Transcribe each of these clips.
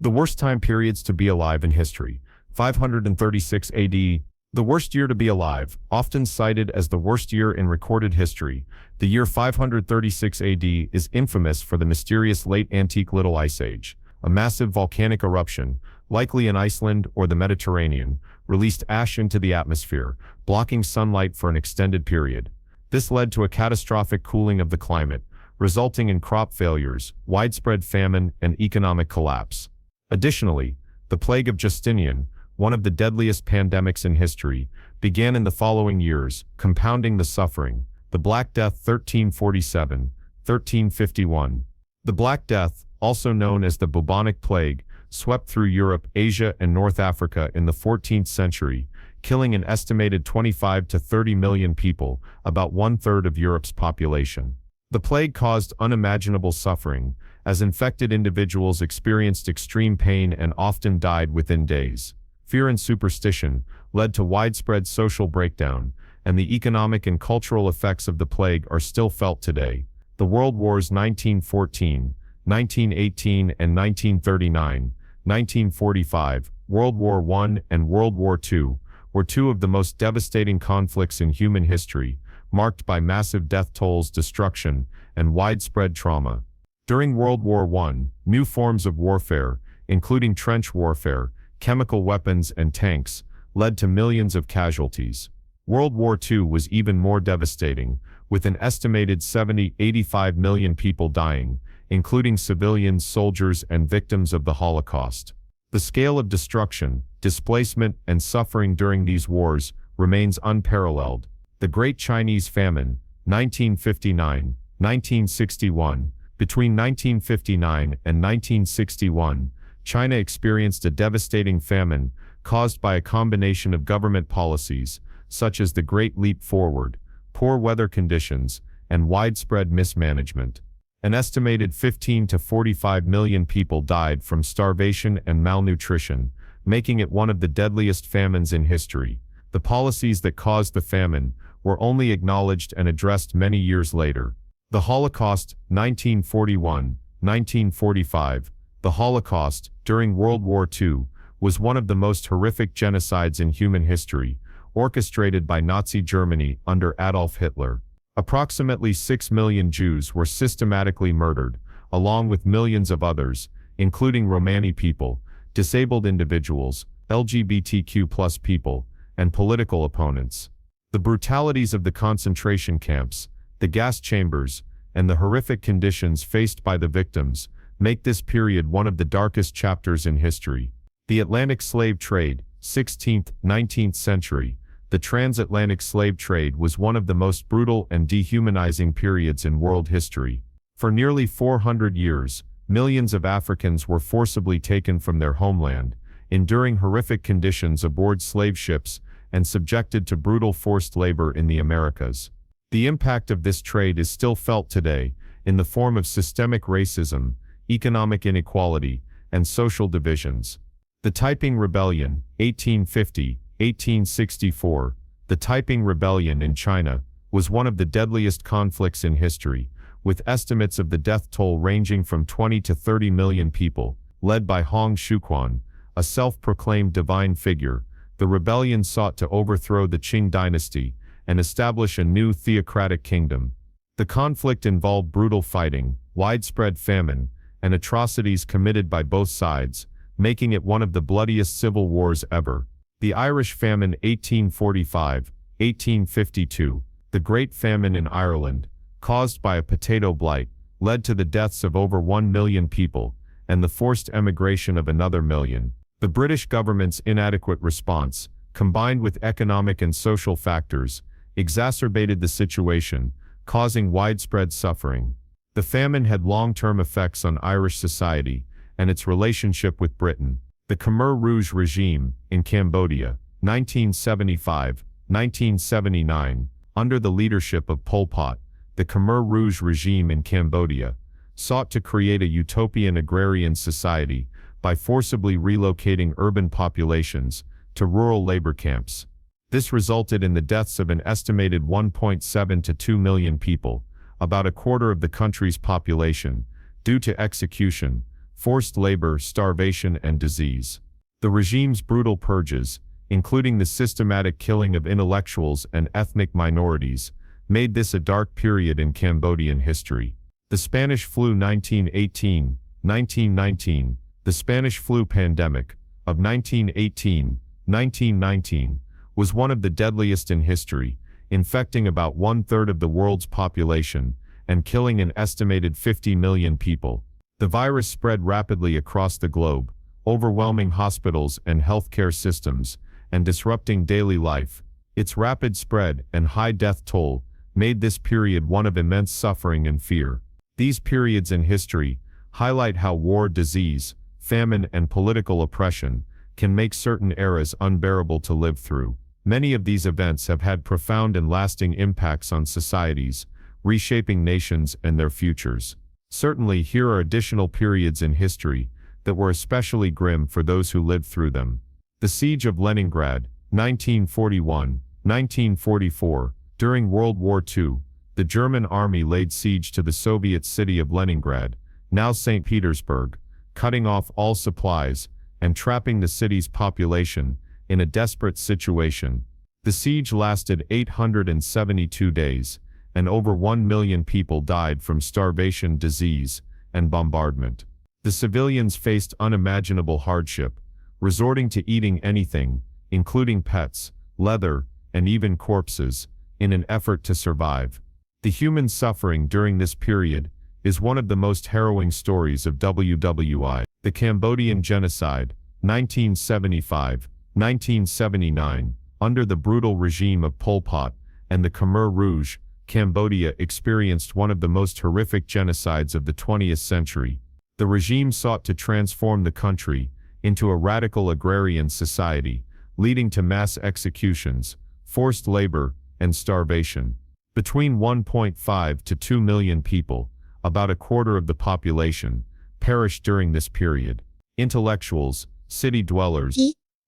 The worst time periods to be alive in history. 536 AD. The worst year to be alive, often cited as the worst year in recorded history. The year 536 AD is infamous for the mysterious late antique Little Ice Age. A massive volcanic eruption, likely in Iceland or the Mediterranean, released ash into the atmosphere, blocking sunlight for an extended period. This led to a catastrophic cooling of the climate, resulting in crop failures, widespread famine, and economic collapse. Additionally, the plague of Justinian, one of the deadliest pandemics in history, began in the following years, compounding the suffering. The Black Death 1347-1351. The Black Death, also known as the bubonic plague, swept through Europe, Asia, and North Africa in the 14th century, killing an estimated 25 to 30 million people, about one-third of Europe's population. The plague caused unimaginable suffering, as infected individuals experienced extreme pain and often died within days. Fear and superstition led to widespread social breakdown, and the economic and cultural effects of the plague are still felt today. The World Wars 1914, 1918 and 1939, 1945, World War I and World War II, were two of the most devastating conflicts in human history, marked by massive death tolls, destruction, and widespread trauma. During World War I, new forms of warfare, including trench warfare, chemical weapons, and tanks, led to millions of casualties. World War II was even more devastating, with an estimated 70–85 million people dying, including civilians, soldiers, and victims of the Holocaust. The scale of destruction, displacement, and suffering during these wars remains unparalleled. The Great Chinese Famine, 1959–1961. Between 1959 and 1961, China experienced a devastating famine caused by a combination of government policies, such as the Great Leap Forward, poor weather conditions, and widespread mismanagement. An estimated 15 to 45 million people died from starvation and malnutrition, making it one of the deadliest famines in history. The policies that caused the famine were only acknowledged and addressed many years later. The Holocaust, 1941–1945. The Holocaust, during World War II, was one of the most horrific genocides in human history, orchestrated by Nazi Germany under Adolf Hitler. Approximately 6 million Jews were systematically murdered, along with millions of others, including Romani people, disabled individuals, LGBTQ+ people, and political opponents. The brutalities of the concentration camps, the gas chambers, and the horrific conditions faced by the victims make this period one of the darkest chapters in history. The Atlantic slave trade, 16th–19th century. The transatlantic slave trade was one of the most brutal and dehumanizing periods in world history. For nearly 400 years, millions of Africans were forcibly taken from their homeland, enduring horrific conditions aboard slave ships, and subjected to brutal forced labor in the Americas. The impact of this trade is still felt today, in the form of systemic racism, economic inequality, and social divisions. The Taiping Rebellion, 1850–1864. The Taiping Rebellion in China was one of the deadliest conflicts in history, with estimates of the death toll ranging from 20 to 30 million people. Led by Hong Xiuquan, a self-proclaimed divine figure, the rebellion sought to overthrow the Qing dynasty and establish a new theocratic kingdom. The conflict involved brutal fighting, widespread famine, and atrocities committed by both sides, making it one of the bloodiest civil wars ever. The Irish Famine, 1845–1852. The Great Famine in Ireland, caused by a potato blight, led to the deaths of over 1 million people, and the forced emigration of another million. The British government's inadequate response, combined with economic and social factors, exacerbated the situation, causing widespread suffering. The famine had long-term effects on Irish society and its relationship with Britain. The Khmer Rouge regime, in Cambodia, 1975–1979. Under the leadership of Pol Pot, the Khmer Rouge regime in Cambodia sought to create a utopian agrarian society by forcibly relocating urban populations to rural labor camps. This resulted in the deaths of an estimated 1.7 to 2 million people, about a quarter of the country's population, due to execution, forced labor, starvation, and disease. The regime's brutal purges, including the systematic killing of intellectuals and ethnic minorities, made this a dark period in Cambodian history. The Spanish flu 1918-1919, the Spanish flu pandemic of 1918-1919, was one of the deadliest in history, infecting about 1/3 of the world's population and killing an estimated 50 million people. The virus spread rapidly across the globe, overwhelming hospitals and healthcare systems, and disrupting daily life. Its rapid spread and high death toll made this period one of immense suffering and fear. These periods in history highlight how war, disease, famine, and political oppression can make certain eras unbearable to live through. Many of these events have had profound and lasting impacts on societies, reshaping nations and their futures. Certainly, here are additional periods in history that were especially grim for those who lived through them. The Siege of Leningrad, 1941-1944. During World War II, the German army laid siege to the Soviet city of Leningrad, now St. Petersburg, cutting off all supplies and trapping the city's population in a desperate situation. The siege lasted 872 days, and over 1 million people died from starvation, disease, and bombardment. The civilians faced unimaginable hardship, resorting to eating anything, including pets, leather, and even corpses, in an effort to survive. The human suffering during this period is one of the most harrowing stories of WWI. The Cambodian Genocide, 1975-1979, under the brutal regime of Pol Pot and the Khmer Rouge, Cambodia experienced one of the most horrific genocides of the 20th century. The regime sought to transform the country into a radical agrarian society, leading to mass executions, forced labor, and starvation. Between 1.5 to 2 million people, about a quarter of the population, perished during this period. Intellectuals, city dwellers,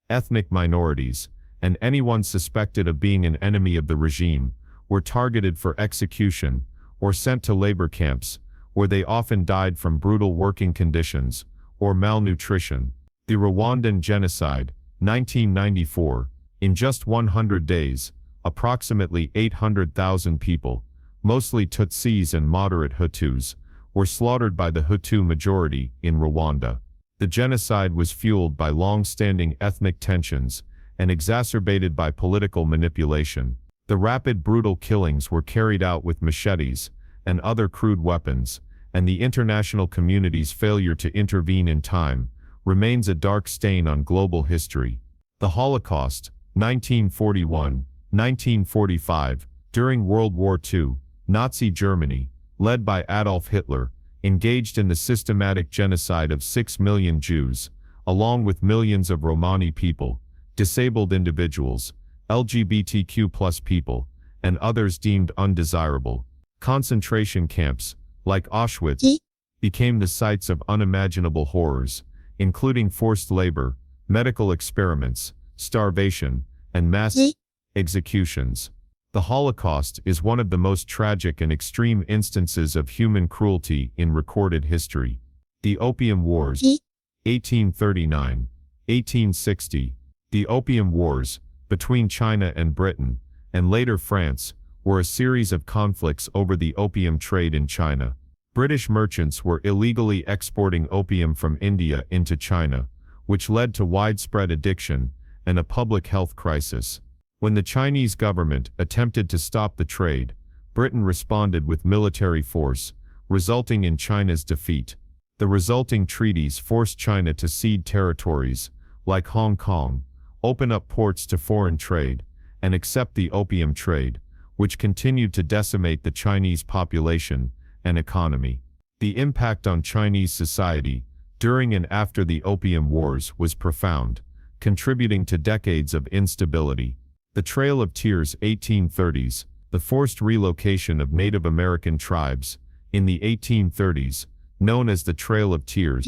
ethnic minorities, and anyone suspected of being an enemy of the regime were targeted for execution or sent to labor camps, where they often died from brutal working conditions or malnutrition. The Rwandan Genocide, 1994. In just 100 days, approximately 800,000 people, mostly Tutsis and moderate Hutus, were slaughtered by the Hutu majority in Rwanda. The genocide was fueled by long-standing ethnic tensions and exacerbated by political manipulation. The rapid, brutal killings were carried out with machetes and other crude weapons, and the international community's failure to intervene in time remains a dark stain on global history. The Holocaust, 1941-1945. During World War II, Nazi Germany, led by Adolf Hitler, engaged in the systematic genocide of 6 million Jews, along with millions of Romani people, disabled individuals, LGBTQ+ people, and others deemed undesirable. Concentration camps, like Auschwitz, became the sites of unimaginable horrors, including forced labor, medical experiments, starvation, and mass executions. The Holocaust is one of the most tragic and extreme instances of human cruelty in recorded history. The Opium Wars, 1839-1860. The Opium Wars, between China and Britain, and later France, were a series of conflicts over the opium trade in China. British merchants were illegally exporting opium from India into China, which led to widespread addiction and a public health crisis. When the Chinese government attempted to stop the trade, Britain responded with military force, resulting in China's defeat. The resulting treaties forced China to cede territories, like Hong Kong, open up ports to foreign trade, and accept the opium trade, which continued to decimate the Chinese population and economy. The impact on Chinese society during and after the Opium Wars was profound, contributing to decades of instability. The Trail of Tears, 1830s, the forced relocation of Native American tribes in the 1830s, known as the Trail of Tears,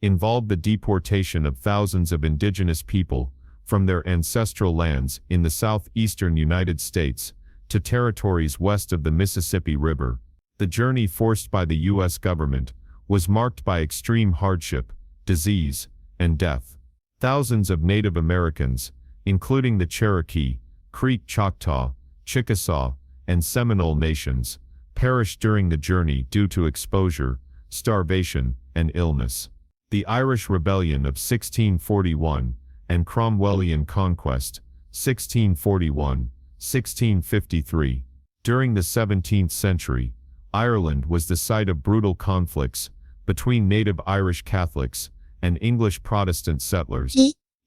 involved the deportation of thousands of indigenous people from their ancestral lands in the southeastern United States to territories west of the Mississippi River. The journey forced by the U.S. government was marked by extreme hardship, disease, and death. Thousands of Native Americans, including the Cherokee, Creek Choctaw, Chickasaw, and Seminole nations, perished during the journey due to exposure, starvation, and illness. The Irish Rebellion of 1641 and Cromwellian Conquest, 1641-1653. During the 17th century, Ireland was the site of brutal conflicts between native Irish Catholics and English Protestant settlers.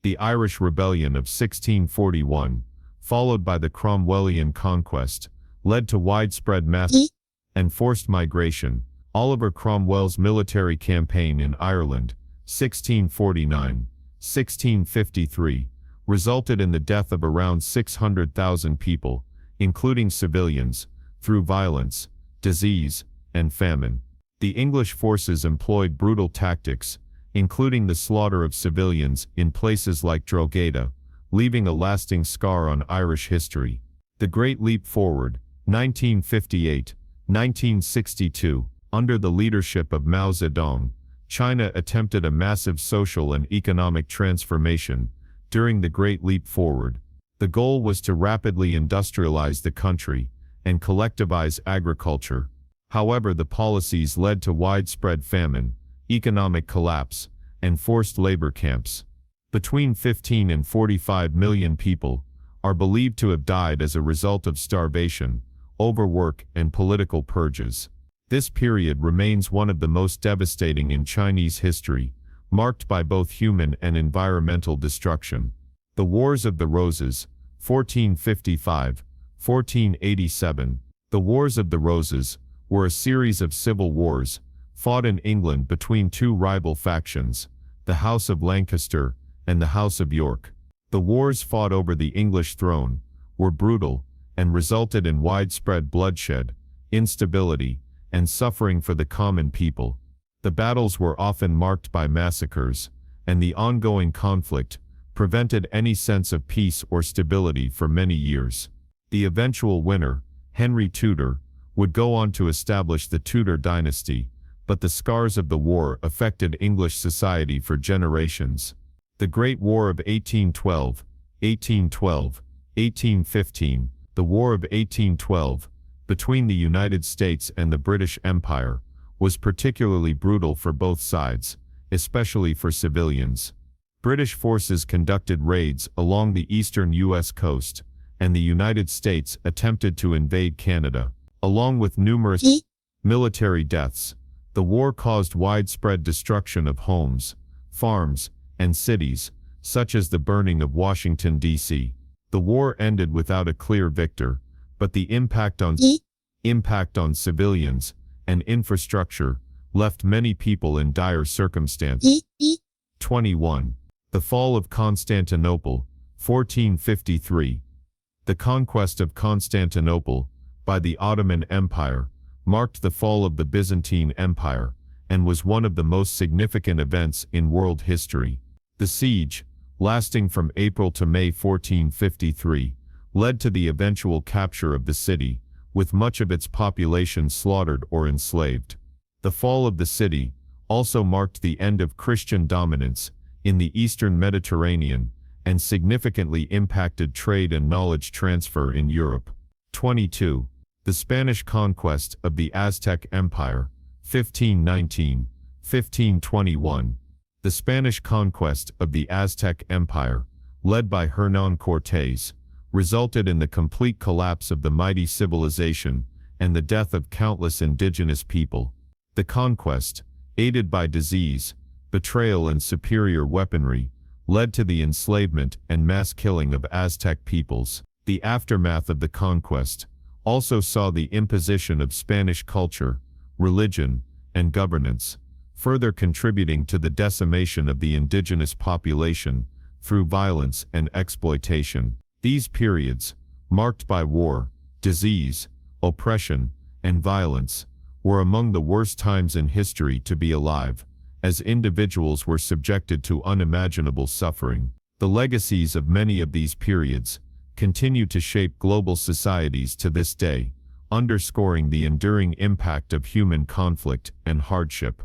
The Irish Rebellion of 1641, followed by the Cromwellian Conquest, led to widespread mass and forced migration. Oliver Cromwell's military campaign in Ireland, 1649-1653, resulted in the death of around 600,000 people, including civilians, through violence, disease, and famine. The English forces employed brutal tactics, including the slaughter of civilians in places like Drogheda, leaving a lasting scar on Irish history. The Great Leap Forward, 1958-1962, under the leadership of Mao Zedong, China attempted a massive social and economic transformation. During the Great Leap Forward, the goal was to rapidly industrialize the country and collectivize agriculture. However, the policies led to widespread famine, economic collapse, and forced labor camps. Between 15 and 45 million people are believed to have died as a result of starvation, overwork, and political purges. This period remains one of the most devastating in Chinese history, marked by both human and environmental destruction. The Wars of the Roses, 1455-1487. The Wars of the Roses were a series of civil wars fought in England between two rival factions, the House of Lancaster and the House of York. The wars fought over the English throne were brutal and resulted in widespread bloodshed, instability, and suffering for the common people. The battles were often marked by massacres, and the ongoing conflict prevented any sense of peace or stability for many years. The eventual winner, Henry Tudor, would go on to establish the Tudor dynasty, but the scars of the war affected English society for generations. The Great War of 1812, 1815. The War of 1812, between the United States and the British Empire, was particularly brutal for both sides, especially for civilians. British forces conducted raids along the eastern U.S. coast, and the United States attempted to invade Canada. Along with numerous military deaths, the war caused widespread destruction of homes, farms, and cities, such as the burning of Washington, D.C. The war ended without a clear victor, but the impact on civilians and infrastructure left many people in dire circumstances. 21. The Fall of Constantinople, 1453. The conquest of Constantinople by the Ottoman Empire marked the fall of the Byzantine Empire and was one of the most significant events in world history. The siege, lasting from April to May 1453, led to the eventual capture of the city, with much of its population slaughtered or enslaved. The fall of the city also marked the end of Christian dominance in the eastern Mediterranean and significantly impacted trade and knowledge transfer in Europe. 22. The Spanish conquest of the Aztec Empire, 1519-1521. The Spanish conquest of the Aztec Empire, led by Hernán Cortés, resulted in the complete collapse of the mighty civilization and the death of countless indigenous people. The conquest, aided by disease, betrayal, and superior weaponry, led to the enslavement and mass killing of Aztec peoples. The aftermath of the conquest also saw the imposition of Spanish culture, religion, and governance, further contributing to the decimation of the indigenous population through violence and exploitation. These periods, marked by war, disease, oppression, and violence, were among the worst times in history to be alive, as individuals were subjected to unimaginable suffering. The legacies of many of these periods continue to shape global societies to this day, underscoring the enduring impact of human conflict and hardship.